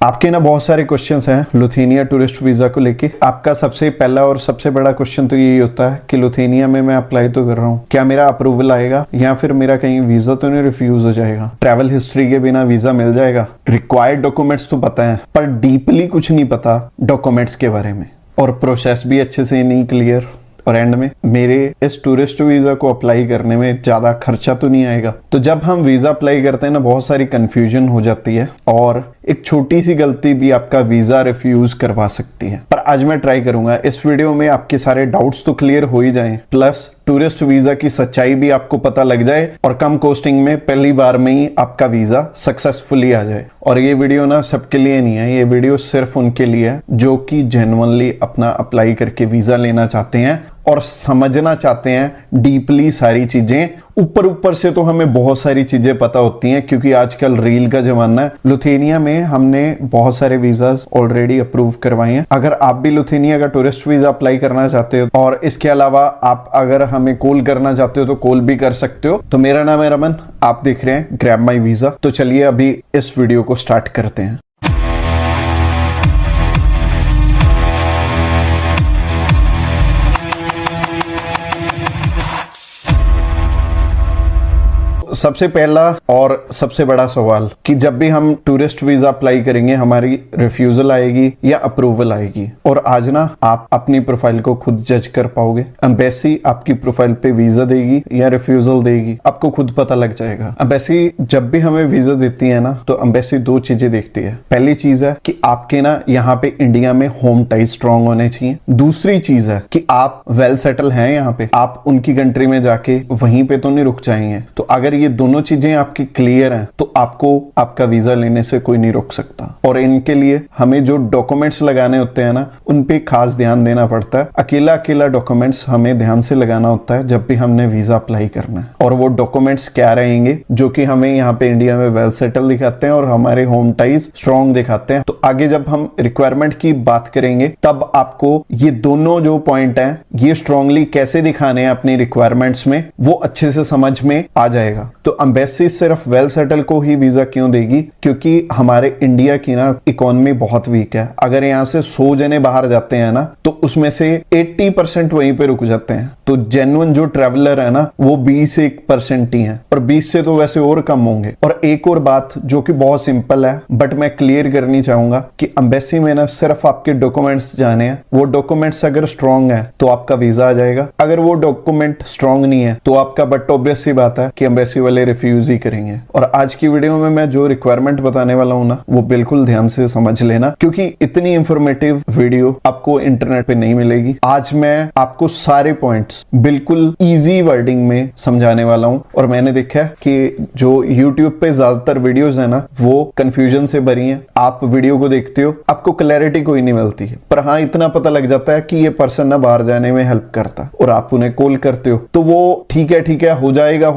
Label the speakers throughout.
Speaker 1: आपके ना बहुत सारे क्वेश्चंस हैं लुथेनिया टूरिस्ट वीज़ा को लेके। आपका सबसे पहला और सबसे बड़ा क्वेश्चन तो यही होता है कि लुथेनिया में मैं अप्लाई तो कर रहा हूँ, क्या मेरा अप्रूवल आएगा या फिर मेरा कहीं वीज़ा तो नहीं रिफ्यूज हो जाएगा, ट्रैवल हिस्ट्री के बिना वीज़ा मिल जाएगा। रिक्वायर्ड डॉक्यूमेंट्स तो पता है पर डीपली कुछ नहीं पता डॉक्यूमेंट्स के बारे में, और प्रोसेस भी अच्छे से नहीं क्लियर। और एंड में मेरे इस टूरिस्ट वीजा को अप्लाई करने में ज्यादा खर्चा तो नहीं आएगा। तो जब हम वीजा अप्लाई करते हैं ना, बहुत सारी कंफ्यूजन हो जाती है और एक छोटी सी गलती भी आपका वीजा रिफ्यूज करवा सकती है। पर आज मैं ट्राई करूंगा इस वीडियो में आपके सारे डाउट्स तो क्लियर हो ही जाएं, प्लस टूरिस्ट वीजा की सच्चाई भी आपको पता लग जाए और कम कॉस्टिंग में पहली बार में ही आपका वीजा सक्सेसफुली आ जाए। और ये वीडियो ना सबके लिए नहीं है, ये वीडियो सिर्फ उनके लिए है जो कि जेन्युइनली अपना अप्लाई करके वीजा लेना चाहते हैं और समझना चाहते हैं डीपली सारी चीजें। ऊपर ऊपर से तो हमें बहुत सारी चीजें पता होती हैं क्योंकि आजकल रील का जमाना है। लुथेनिया में हमने बहुत सारे वीजास ऑलरेडी अप्रूव करवाए हैं। अगर आप भी लुथेनिया का टूरिस्ट वीजा अप्लाई करना चाहते हो और इसके अलावा आप अगर हमें कॉल करना चाहते हो तो कॉल भी कर सकते हो। तो मेरा नाम है रमन, आप देख रहे हैं ग्रैब माई वीजा। तो चलिए अभी इस वीडियो को स्टार्ट करते हैं। सबसे पहला और सबसे बड़ा सवाल कि जब भी हम टूरिस्ट वीजा अप्लाई करेंगे हमारी रिफ्यूजल आएगी या अप्रूवल आएगी। और आज ना आप अपनी प्रोफाइल को खुद जज कर पाओगे। एम्बेसी आपकी प्रोफाइल पे वीजा देगी या रिफ्यूजल देगी, आपको खुद पता लग जाएगा। एम्बेसी जब भी हमें वीजा देती है ना, तो एम्बेसी दो चीजें देखती है। पहली चीज है कि आपके ना यहाँ पे इंडिया में होम टाइज स्ट्रांग होने चाहिए। दूसरी चीज है कि आप वेल सेटल हैं यहाँ पे, आप उनकी कंट्री में जाके वहीं पे तो नहीं रुक जाएंगे। तो अगर ये दोनों चीजें आपकी क्लियर हैं तो आपको आपका वीजा लेने से कोई नहीं रोक सकता। और इनके लिए हमें जो डॉक्यूमेंट्स लगाने होते हैं ना, उन पे खास ध्यान देना पड़ता है। अकेला अकेला डॉक्यूमेंट्स हमें ध्यान से लगाना होता है जब भी हमने वीजा अप्लाई करना है। और वो डॉक्यूमेंट्स क्या रहेंगे जो कि हमें यहाँ पे इंडिया में वेल सेटल दिखाते हैं और हमारे होम टाइज स्ट्रॉन्ग दिखाते हैं। तो आगे जब हम रिक्वायरमेंट की बात करेंगे तब आपको ये दोनों जो पॉइंट हैं ये स्ट्रांगली कैसे दिखाने हैं अपनी रिक्वायरमेंट्स में, वो अच्छे से समझ में आ जाएगा। तो एम्बेसी सिर्फ वेल सेटल को ही वीजा क्यों देगी? क्योंकि हमारे इंडिया की ना इकोनॉमी बहुत वीक है। अगर यहाँ से 100 जने बाहर जाते हैं ना, तो उसमें से 80% वहीं पे रुक जाते हैं। तो जेन्युइन जो ट्रैवलर है ना, वो 20% ही है, और 20 से तो वैसे और कम होंगे। और एक और बात जो कि बहुत सिंपल है बट मैं क्लियर करनी चाहूंगा कि एम्बेसी में ना सिर्फ आपके डॉक्यूमेंट्स जाने हैं। वो डॉक्यूमेंट्स अगर स्ट्रॉन्ग है तो आपका वीजा आ जाएगा, अगर वो डॉक्यूमेंट स्ट्रॉन्ग नहीं है तो आपका बट ऑब्वियस सी बात है कि एम्बेसी वाले रिफ्यूज ही करेंगे। और आज की वीडियो में मैं जो रिक्वायरमेंट बताने वाला हूं ना, वो बिल्कुल ध्यान से समझ लेना क्योंकि इतनी इंफॉर्मेटिव वीडियो आपको इंटरनेट पे नहीं मिलेगी। आज मैं आपको सारे पॉइंट्स बिल्कुल इजी वर्डिंग में समझाने वाला हूं। और मैंने देखा है कि जो YouTube पे ज्यादातर वीडियोस है ना, वो कंफ्यूजन से भरी हैं। आप वीडियो को देखते हो, आपको क्लैरिटी कोई नहीं मिलती है, पर हाँ इतना पता लग जाता है कि ये पर्सन ना बाहर जाने में हेल्प करता है। और आप उन्हें कॉल करते हो तो वो ठीक है हो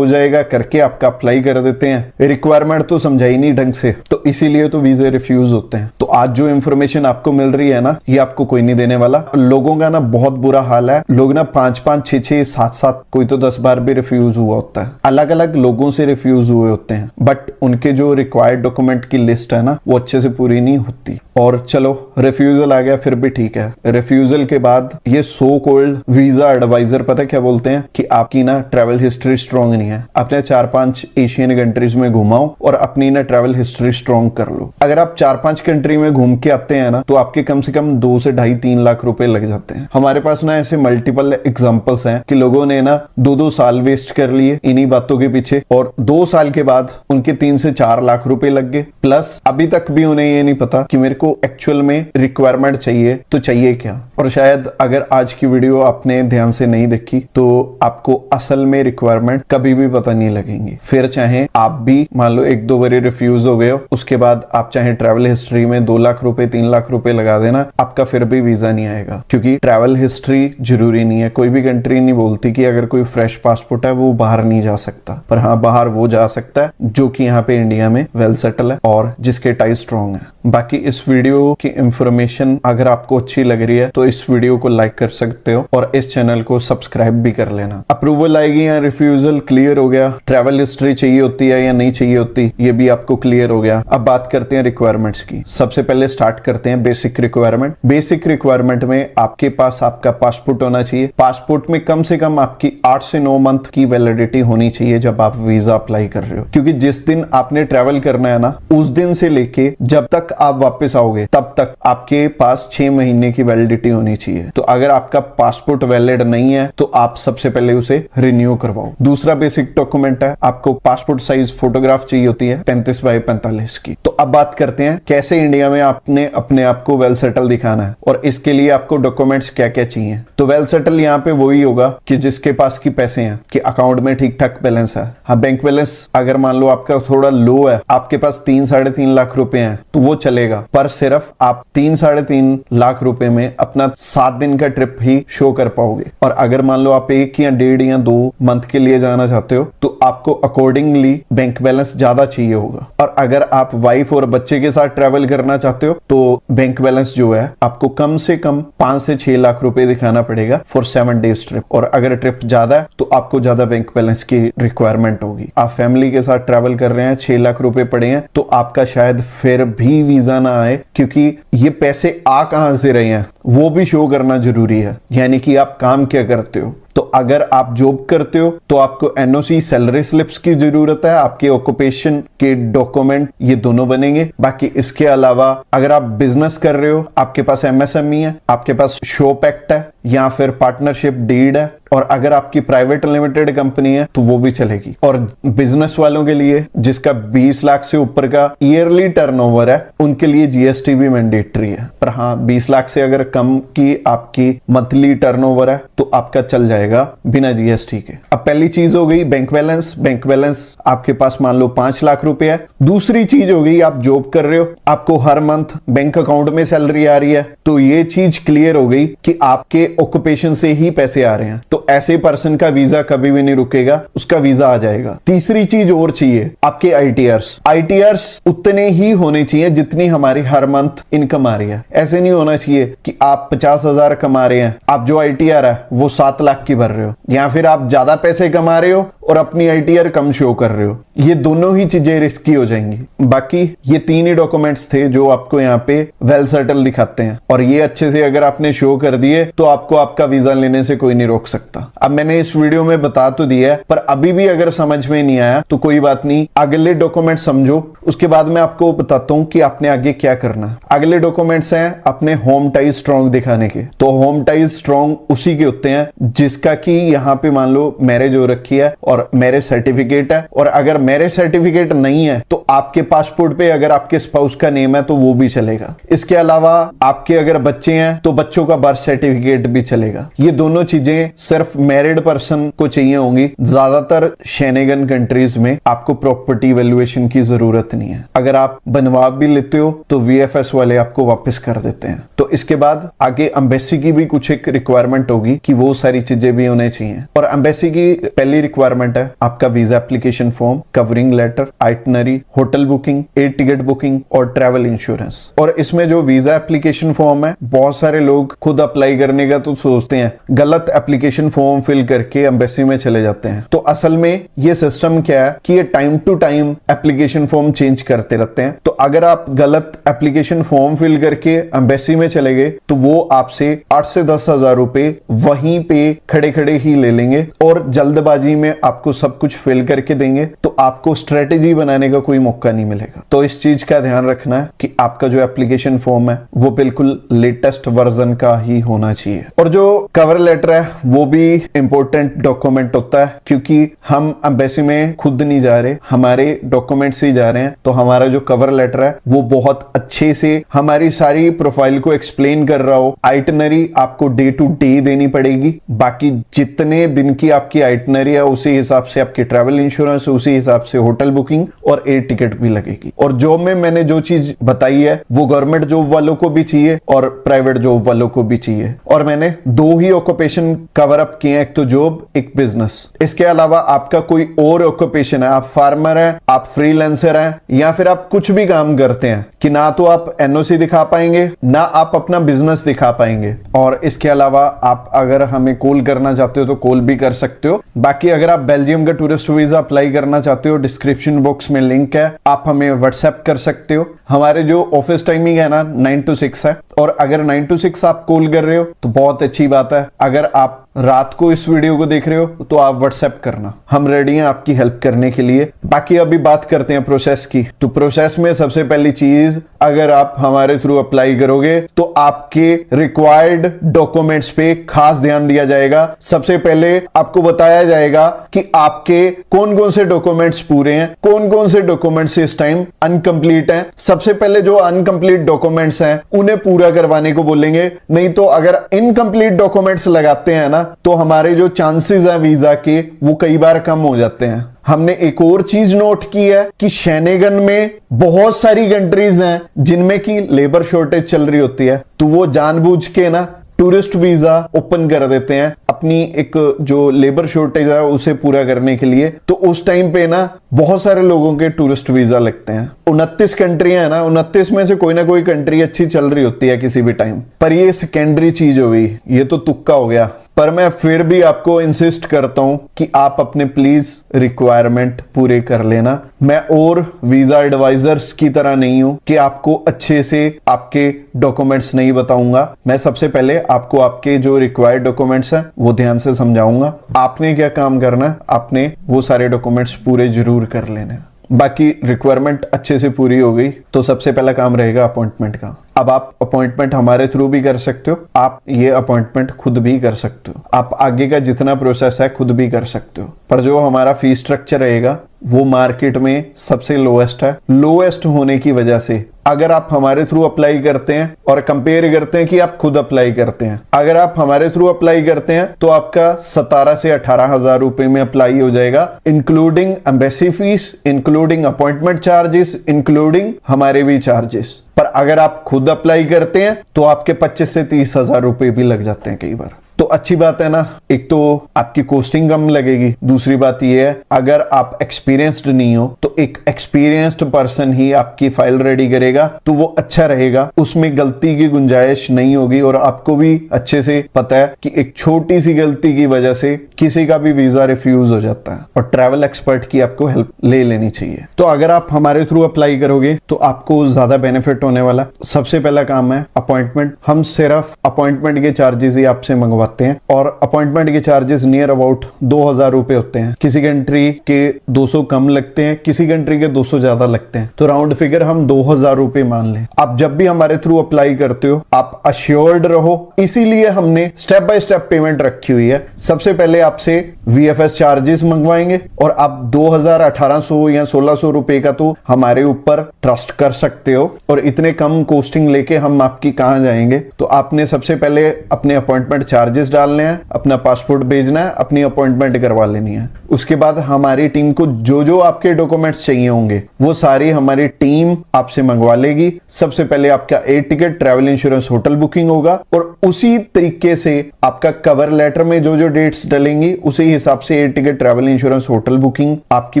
Speaker 1: जाएगा करके आपका अप्लाई कर देते हैं। रिक्वायरमेंट तो समझाई नहीं ढंग से, तो इसीलिए तो वीजे रिफ्यूज होते हैं। तो आज जो इंफॉर्मेशन आपको मिल रही है ना, ये आपको कोई नहीं देने वाला। लोगों का ना बहुत बुरा हाल है, लोग ना 5-5, 6-6, 7-7, कोई तो 10 बार भी रिफ्यूज हुआ होता है। अलग अलग लोगों से रिफ्यूज हुए होते हैं, बट उनके जो रिक्वायर्ड डॉक्यूमेंट की लिस्ट है ना, वो अच्छे से पूरी नहीं होती। और चलो रिफ्यूजल आ गया फिर भी ठीक है। रिफ्यूजल के बाद ये सो कॉल्ड वीजा एडवाइजर पता है क्या बोलते हैं कि आपकी ना ट्रैवल हिस्ट्री स्ट्रॉन्ग नहीं है। अपने 4-5 एशियन कंट्रीज में घुमाओ और अपनी ना ट्रैवल हिस्ट्री स्ट्रॉन्ग कर लो। अगर आप 4-5 कंट्री में घूम के आते हैं ना, तो आपके कम से कम 2 से 2.5-3 लाख रुपए लग जाते हैं। हमारे पास ना ऐसे मल्टीपल एग्जांपल्स हैं कि लोगों ने ना 2-2 साल वेस्ट कर लिए इन्हीं बातों के पीछे, और 2 साल के बाद उनके 3 से 4 लाख रुपए लग गए। प्लस अभी तक भी उन्हें ये नहीं पता कि मेरे को एक्चुअल में रिक्वायरमेंट चाहिए तो चाहिए क्या। और शायद अगर आज की वीडियो आपने ध्यान से नहीं देखी तो आपको असल में रिक्वायरमेंट कभी भी पता नहीं लगेंगी। फिर चाहे आप भी मान लो 1-2 बार रिफ्यूज हो गए हो, उसके बाद आप चाहे ट्रैवल हिस्ट्री में 2 लाख रुपए 3 लाख रुपए लगा देना, आपका फिर भी वीजा नहीं आएगा। क्योंकि ट्रैवल हिस्ट्री जरूरी नहीं है, कोई भी कंट्री कंट्री नहीं बोलती कि अगर कोई फ्रेश पासपोर्ट है वो बाहर नहीं जा सकता, पर हाँ बाहर वो जा सकता है जो कि यहाँ पे इंडिया में वेल सेटल है और जिसके टाई स्ट्रॉन्ग है। बाकी इस वीडियो की इंफॉर्मेशन अगर आपको अच्छी लग रही है तो इस वीडियो को लाइक कर सकते हो और इस चैनल को सब्सक्राइब भी कर लेना। अप्रूवल आएगी या रिफ्यूजल क्लियर हो गया, ट्रैवल हिस्ट्री चाहिए होती है या नहीं चाहिए होती ये भी आपको क्लियर हो गया। अब बात करते हैं रिक्वायरमेंट्स की। सबसे पहले स्टार्ट करते हैं बेसिक रिक्वायरमेंट। बेसिक रिक्वायरमेंट में आपके पास आपका पासपोर्ट होना चाहिए। पासपोर्ट में कम से कम आपकी 8 से 9 मंथ की वैलिडिटी होनी चाहिए जब आप वीजा अप्लाई कर रहे हो, क्योंकि जिस दिन आपने ट्रैवल करना है ना उस दिन से लेके जब तक आप वापस आओगे तब तक आपके पास 6 महीने की वैलिडिटी होनी चाहिए। तो अगर आपका पासपोर्ट वैलिड नहीं है तो आप सबसे पहले उसे रिन्यू करवाओ। दूसरा बेसिक डॉक्यूमेंट है, आपको पासपोर्ट साइज फोटोग्राफ चाहिए होती है 35 बाई 45 की। तो अब बात करते हैं कैसे इंडिया में आपने अपने आप को वेल सेटल दिखाना है और इसके लिए आपको डॉक्यूमेंट्स क्या क्या चाहिए। तो वेल सेटल यहाँ पे वही होगा कि जिसके पास की पैसे हैं, कि अकाउंट में ठीक ठाक बैलेंस है। हाँ, बैंक बैलेंस अगर मान लो आपका थोड़ा लो है, आपके पास 3-3.5 लाख रुपए हैं तो वो चलेगा, पर सिर्फ आप 3-3.5 लाख रुपए में अपना 7 दिन का ट्रिप ही शो कर पाओगे। और अगर मान लो आप 1 या 1.5 या 2 मंथ के लिए जाना चाहते हो तो आपको अकॉर्डिंगली बैंक बैलेंस ज्यादा चाहिए होगा। और अगर आप वाइफ और बच्चे के साथ ट्रैवल करना चाहते हो तो बैंक बैलेंस जो है आपको कम से कम 5 से 6 लाख रुपए दिखाना पड़ेगा फॉर 7 डेज ट्रिप। और अगर ट्रिप ज्यादा है तो आपको ज्यादा बैंक बैलेंस की रिक्वायरमेंट होगी। आप फैमिली के साथ ट्रैवल कर रहे हैं, 6 लाख रुपए पड़े हैं तो आपका शायद फिर भी वीजा ना आए, क्योंकि ये पैसे आ कहां से रहे हैं वो भी शो करना जरूरी है, यानी कि आप काम क्या करते हो। तो अगर आप जॉब करते हो तो आपको एनओसी सैलरी स्लिप्स की जरूरत है, आपके ऑक्यूपेशन के डॉक्यूमेंट ये दोनों बनेंगे। बाकी इसके अलावा अगर आप बिजनेस कर रहे हो, आपके पास एमएसएमई है, आपके पास शॉप एक्ट है या फिर पार्टनरशिप डीड है, और अगर आपकी प्राइवेट लिमिटेड कंपनी है तो वो भी चलेगी। और बिजनेस वालों के लिए जिसका 20 लाख से ऊपर का ईयरली टर्नओवर है उनके लिए जीएसटी भी मैंडेटरी है। पर हाँ, 20 लाख से अगर कम की आपकी मंथली टर्नओवर है तो आपका चल जाएगा बिना जीएसटी के। अब पहली चीज हो गई बैंक बैलेंस। बैंक बैलेंस आपके पास मान लो 5 लाख रुपए है। दूसरी चीज हो गई आप जॉब कर रहे हो, आपको हर मंथ बैंक अकाउंट में सैलरी आ रही है, तो ये चीज क्लियर हो गई कि आपके ऑक्यूपेशन से ही पैसे आ रहे हैं, तो ऐसे पर्सन का वीजा कभी भी नहीं रुकेगा, उसका वीजा आ जाएगा। तीसरी चीज और चाहिए, आपके आईटीआरस उतने ही होने चाहिए जितनी हमारी हर मंथ इनकम आ रही है। ऐसे नहीं होना चाहिए कि आप 50,000 कमा रहे हैं, आप जो आईटीआर है वो 7 लाख की भर रहे हो, या फिर आप ज्यादा पैसे कमा रहे हो और अपनी आईटीआर कम शो कर रहे हो। ये दोनों ही चीजें रिस्की हो जाएंगी। बाकी ये 3 ही डॉक्यूमेंट्स थे जो आपको यहाँ पे वेल सेटल दिखाते हैं, और ये अच्छे से अगर आपने शो कर दिए तो आपको आपका वीजा लेने से कोई नहीं रोक सकता। अब मैंने इस वीडियो में बता तो दिया है, पर अभी भी अगर समझ में नहीं आया तो कोई बात नहीं, अगले डॉक्यूमेंट समझो, उसके बाद मैं आपको बताता हूं कि आपने आगे क्या करना। अगले डॉक्यूमेंट्स हैं अपने होम टाइज स्ट्रॉन्ग दिखाने के। तो होम टाइज स्ट्रॉन्ग उसी के होते हैं जिसका कि यहाँ पे मान लो मैरिज हो रखी है और मैरिज सर्टिफिकेट है, और अगर मैरिज सर्टिफिकेट नहीं है तो आपके पासपोर्ट पे अगर आपके स्पाउस का नेम है तो वो भी चलेगा। इसके अलावा आपके अगर बच्चे हैं तो बच्चों का बर्थ सर्टिफिकेट भी चलेगा। ये दोनों चीजें सिर्फ मैरिड पर्सन को चाहिए होंगी। ज्यादातर शेनेगन कंट्रीज में आपको प्रॉपर्टी वैल्यूएशन की जरूरत नहीं है। अगर आप बनवा भी लेते हो तो वीएफएस वाले आपको वापस कर देते हैं। तो इसके बाद आगे एम्बेसी की भी कुछ एक रिक्वायरमेंट होगी कि वो सारी चीजें भी होने चाहिए। और एम्बेसी की पहली रिक्वायरमेंट है आपका visa application form, covering letter, itinerary, hotel booking, air ticket booking और ट्रैवल इंश्योरेंस। और इसमें जो वीजा एप्लीकेशन फॉर्म है, बहुत सारे लोग खुद अप्लाई करने का तो सोचते हैं, गलत एप्लीकेशन फॉर्म फिल करके एम्बेसी में चले जाते हैं। तो असल में ये सिस्टम क्या है कि ये time to time application form change करते रहते हैं। तो अगर आप गलत एप्लीकेशन फॉर्म फिल करके एम्बेसी में चले गए तो वो आपसे 8 से 10 हजार रुपए वहीं पे खड़े खड़े ही ले लेंगे और जल्दबाजी में आपको सब कुछ फिल करके देंगे, तो आपको स्ट्रेटेजी बनाने का कोई मौका नहीं मिलेगा। तो इस चीज का ध्यान रखना है कि आपका जो एप्लीकेशन फॉर्म है वो बिल्कुल लेटेस्ट वर्जन का ही होना चाहिए। और जो कवर लेटर है वो भी इंपॉर्टेंट डॉक्यूमेंट होता है, क्योंकि हम एम्बेसी में खुद नहीं जा रहे, हमारे डॉक्यूमेंट्स ही जा रहे हैं। तो हमारा जो कवर लेटर है वो बहुत अच्छे से हमारी सारी प्रोफाइल को एक्सप्लेन कर रहा हो। आइटनरी आपको डे टू डे देनी पड़ेगी। बाकी जितने दिन की आपकी आइटनरी है उसी हिसाब से आपकी ट्रैवल इंश्योरेंस, उसी हिसाब से होटल बुकिंग और एयर टिकट भी लगेगी। और जॉब में मैंने जो चीज बताई है वो गवर्नमेंट जॉब वालों को भी चाहिए और प्राइवेट जॉब वालों को भी चाहिए। और मैंने 2 ही ऑक्यूपेशन कवर अप किए हैं, एक तो जॉब, एक बिजनेस। इसके अलावा आपका कोई और ऑक्यूपेशन है, आप फार्मर हैं, आप फ्रीलांसर हैं, या फिर आप कुछ भी काम करते हैं कि ना तो आप एनओसी दिखा पाएंगे ना आप अपना बिजनेस दिखा पाएंगे। और इसके अलावा आप अगर हमें कॉल करना चाहते हो तो कॉल भी कर सकते हो। बाकी अगर आप बेल्जियम का टूरिस्ट वीजा अप्लाई करना चाहते हो, डिस्क्रिप्शन बॉक्स में लिंक है, आप हमें व्हाट्सएप कर सकते हो। हमारे जो ऑफिस टाइमिंग है ना 9 to 6 है, और अगर 9 to 6 आप कॉल कर रहे हो तो बहुत अच्छी बात है। अगर आप रात को इस वीडियो को देख रहे हो तो आप व्हाट्सएप करना, हम रेडी हैं आपकी हेल्प करने के लिए। बाकी अभी बात करते हैं प्रोसेस की। तो प्रोसेस में सबसे पहली चीज, अगर आप हमारे थ्रू अप्लाई करोगे तो आपके रिक्वायर्ड डॉक्यूमेंट्स पे खास ध्यान दिया जाएगा। सबसे पहले आपको बताया जाएगा कि आपके कौन कौन से डॉक्यूमेंट्स पूरे हैं, कौन कौन से डॉक्यूमेंट्स इस टाइम अनकंप्लीट हैं। सबसे पहले जो अनकंप्लीट डॉक्यूमेंट्स हैं उन्हें पूरा करवाने को बोलेंगे, नहीं तो अगर इनकंप्लीट डॉक्यूमेंट्स लगाते हैं ना तो हमारे जो चांसेस हैं वीजा के वो कई बार कम हो जाते हैं। हमने एक और चीज नोट की है कि शेनेगन में बहुत सारी कंट्रीज हैं जिनमें की लेबर शॉर्टेज चल रही होती है, तो वो जानबूझ के ना टूरिस्ट वीजा ओपन कर देते हैं अपनी एक जो लेबर शॉर्टेज है उसे पूरा करने के लिए। तो उस टाइम पे ना बहुत सारे लोगों के टूरिस्ट वीजा लगते हैं। 29 कंट्रियां है ना, 29 में से कोई ना कोई कंट्री अच्छी चल रही होती है किसी भी टाइम पर। ये सेकेंडरी चीज हो गई, ये तो तुक्का हो गया। पर मैं फिर भी आपको इंसिस्ट करता हूं कि आप अपने प्लीज रिक्वायरमेंट पूरे कर लेना। मैं और वीजा एडवाइजर्स की तरह नहीं हूं कि आपको अच्छे से आपके डॉक्यूमेंट्स नहीं बताऊंगा। मैं सबसे पहले आपको आपके जो रिक्वायर्ड डॉक्यूमेंट्स हैं वो ध्यान से समझाऊंगा। आपने क्या काम करना है, आपने वो सारे डॉक्यूमेंट्स पूरे जरूर कर लेने। बाकी रिक्वायरमेंट अच्छे से पूरी हो गई तो सबसे पहला काम रहेगा अपॉइंटमेंट का। अब आप अपॉइंटमेंट हमारे थ्रू भी कर सकते हो, आप ये अपॉइंटमेंट खुद भी कर सकते हो, आप आगे का जितना प्रोसेस है खुद भी कर सकते हो। पर जो हमारा फी स्ट्रक्चर रहेगा वो मार्केट में सबसे लोएस्ट है। लोएस्ट होने की वजह से अगर आप हमारे थ्रू अप्लाई करते हैं और कंपेयर करते हैं कि आप खुद अप्लाई करते हैं, अगर आप हमारे थ्रू अप्लाई करते हैं तो आपका 17 से 18 हजार रुपए में अप्लाई हो जाएगा, including embassy fees, including appointment charges, including हमारे भी चार्जेस। पर अगर आप खुद अप्लाई करते हैं तो आपके 25 से 30 हजार रुपए भी लग जाते हैं कई बार। तो अच्छी बात है ना, एक तो आपकी कॉस्टिंग कम लगेगी, दूसरी बात ये है अगर आप एक्सपीरियंस्ड नहीं हो तो एक एक्सपीरियंस्ड पर्सन ही आपकी फाइल रेडी करेगा तो वो अच्छा रहेगा, उसमें गलती की गुंजाइश नहीं होगी। और आपको भी अच्छे से पता है कि एक छोटी सी गलती की वजह से किसी का भी वीजा रिफ्यूज हो जाता है और ट्रैवल एक्सपर्ट की आपको हेल्प ले लेनी चाहिए। तो अगर आप हमारे थ्रू अप्लाई करोगे तो आपको ज्यादा बेनिफिट होने वाला। सबसे पहला काम है अपॉइंटमेंट। हम सिर्फ अपॉइंटमेंट के चार्जेस ही आपसे मंगवाते हैं और अपॉइंटमेंट के चार्जेस नियर अबाउट 2000 रुपए होते हैं। किसी कंट्री के 200 कम लगते हैं, किसी कंट्री के 200 ज्यादा लगते हैं, तो राउंड फिगर हम 2000 रुपए मान लें। आप जब भी हमारे थ्रू अप्लाई करते हो आप अश्योर्ड रहो, इसीलिए हमने स्टेप बाय स्टेप पेमेंट रखी हुई है। सबसे पहले आपसे VFS चार्जेस मंगवाएंगे और आप 2000, 1800 या 1600 रुपए का तो हमारे ऊपर ट्रस्ट कर सकते हो। और इतने कम कॉस्टिंग लेके हम आपकी कहां जाएंगे। तो आपने सबसे पहले अपने अपॉइंटमेंट चार्जेस डालने हैं, अपना पासपोर्ट भेजना है, अपनी अपॉइंटमेंट करवा लेनी है। उसके बाद हमारी टीम को जो जो आपके डॉक्यूमेंट्स चाहिए होंगे वो सारी हमारी टीम आपसे मंगवा लेगी। सबसे पहले आपका air ticket, travel insurance, hotel booking होगा और उसी तरीके से आपका कवर लेटर में जो जो डेट्स डलेंगी उसी हिसाब से air ticket, travel insurance, hotel booking आपकी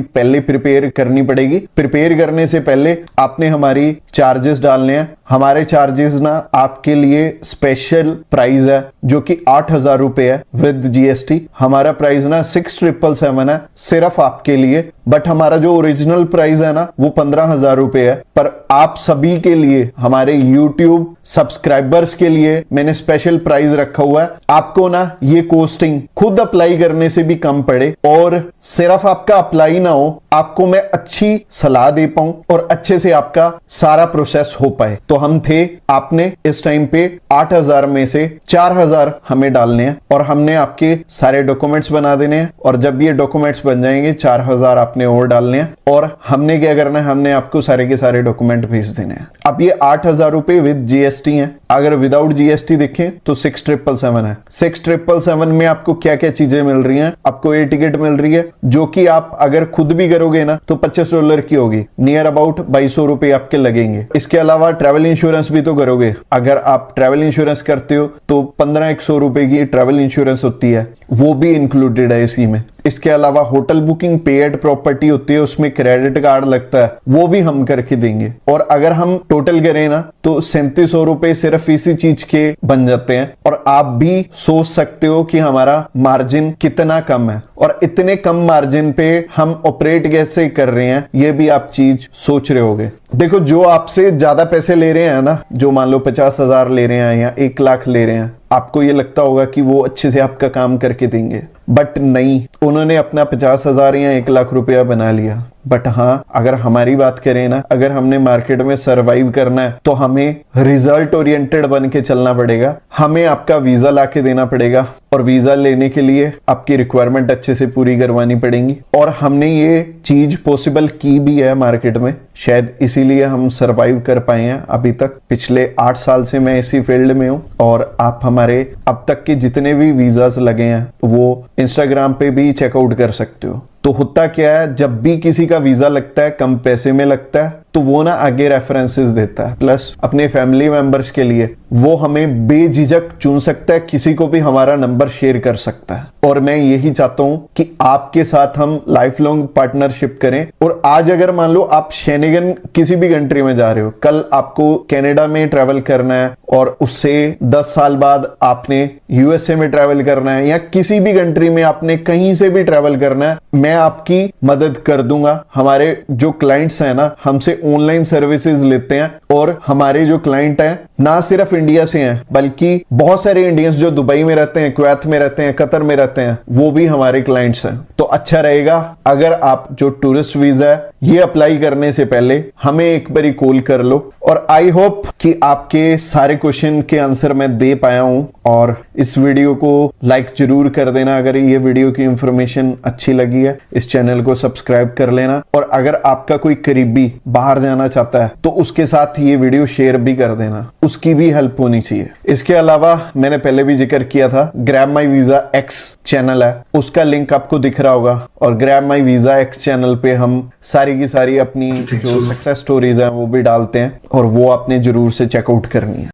Speaker 1: पहले प्रिपेयर करनी पड़ेगी। प्रिपेयर करने से पहले आपने हमारी चार्जेस डालने हैं। हमारे चार्जेस ना आपके लिए स्पेशल प्राइस है जो कि 8000 रुपए है विद GST। हमारा प्राइस ना 6777 है सिर्फ आपके लिए, बट हमारा जो ओरिजिनल प्राइस है ना वो 15000 रुपए है। पर आप सभी के लिए, हमारे YouTube सब्सक्राइबर्स के लिए मैंने स्पेशल प्राइस रखा हुआ है। आपको ना ये कॉस्टिंग खुद अप्लाई करने से भी कम पड़े और सिर्फ आपका अप्लाई ना हो, आपको मैं अच्छी सलाह दे पाऊं और अच्छे से आपका सारा प्रोसेस हो पाए। तो हम थे, आपने इस टाइम पे 8000 में से 4000 हमें डालने हैं और हमने आपके सारे डॉक्यूमेंट्स बना देने हैं। और जब ये डॉक्यूमेंट्स बन जाएंगे 4000 आपने और डालने हैं और हमने क्या करना है, हमने आपको सारे के सारे डॉक्यूमेंट भेज देने हैं। अब ये 8000 रुपए विद GST हैं। अगर विदाउट जीएसटी देखें तो 6777 है। 6777 में आपको क्या क्या चीजें मिल रही हैं? आपको एयर टिकट मिल रही है जो कि आप अगर खुद भी करोगे ना तो $25 की होगी, नियर अबाउट 2200 रुपए आपके लगेंगे। इसके अलावा ट्रैवल इंश्योरेंस भी तो करोगे, अगर आप ट्रैवल इंश्योरेंस करते हो तो 1500 रुपए की ट्रैवल इंश्योरेंस होती है, वो भी इंक्लूडेड है इसी में। इसके अलावा होटल बुकिंग पेड प्रॉपर्टी होती है, उसमें क्रेडिट कार्ड लगता है, वो भी हम करके देंगे। और अगर हम टोटल करें ना तो 3700 रुपए सिर्फ इसी चीज के बन जाते हैं। और आप भी सोच सकते हो कि हमारा मार्जिन कितना कम है और इतने कम मार्जिन पे हम ऑपरेट कैसे कर रहे हैं, ये भी आप चीज सोच रहे होगे। देखो, जो आपसे ज्यादा पैसे ले रहे हैं ना, जो मान लो 50,000 ले रहे हैं या 1 लाख ले रहे हैं, आपको ये लगता होगा कि वो अच्छे से आपका काम करके देंगे, बट नहीं, उन्होंने अपना 50,000 या 1 लाख रुपया बना लिया। बट हाँ, अगर हमारी बात करें ना, अगर हमने मार्केट में सरवाइव करना है तो हमें रिजल्ट ओरिएंटेड बन के चलना पड़ेगा। हमें आपका वीजा ला के देना पड़ेगा और वीजा लेने के लिए आपकी रिक्वायरमेंट अच्छे से पूरी करवानी पड़ेगी। और हमने ये चीज पॉसिबल की भी है मार्केट में, शायद इसीलिए हम सरवाइव कर पाए हैं अभी तक। पिछले 8 साल से मैं इसी फील्ड में हूं और आप हमारे अब तक के जितने भी वीजास लगे हैं वो इंस्टाग्राम पे भी चेकआउट कर सकते हो। तो होता क्या है, जब भी किसी का वीजा लगता है, कम पैसे में लगता है, तो वो ना आगे रेफरेंसेस देता है, प्लस अपने फैमिली मेंबर्स के लिए वो हमें बेझिझक चुन सकता है, किसी को भी हमारा नंबर शेयर कर सकता है। और मैं यही चाहता हूं कि आपके साथ हम लाइफ लॉन्ग पार्टनरशिप करें। और आज अगर मान लो आप शेनेगन किसी भी कंट्री में जा रहे हो, कल आपको कनाडा में ट्रैवल करना है और उससे 10 साल बाद आपने यूएसए में ट्रैवल करना है या किसी भी कंट्री में आपने कहीं से भी ट्रैवल करना है, मैं आपकी मदद कर दूंगा। हमारे जो क्लाइंट्स हैं ना, हमसे ऑनलाइन सर्विसेज लेते हैं और हमारे जो क्लाइंट हैं ना सिर्फ इंडिया से हैं, बल्कि बहुत सारे इंडियंस जो दुबई में रहते हैं, कुवैत में रहते हैं, कतर में रहते हैं, वो भी हमारे क्लाइंट्स हैं। तो अच्छा रहेगा अगर आप जो टूरिस्ट वीजा है ये अप्लाई करने से पहले हमें एक बारी कॉल कर लो। और आई होप कि आपके सारे क्वेश्चन के आंसर मैं दे पाया हूं। और इस वीडियो को लाइक जरूर कर देना अगर ये वीडियो की इंफॉर्मेशन अच्छी लगी है। इस चैनल को सब्सक्राइब कर लेना और अगर आपका कोई करीबी बाहर जाना चाहता है तो उसके साथ ये वीडियो शेयर भी कर देना, उसकी भी हेल्प होनी चाहिए। इसके अलावा मैंने पहले भी जिक्र किया था, grab my visa x channel है, उसका लिंक आपको दिख रहा होगा। और grab my visa x channel पे हम सारी की सारी अपनी जो सक्सेस स्टोरीज हैं वो भी डालते हैं और वो आपने जरूर से चेकआउट करनी है।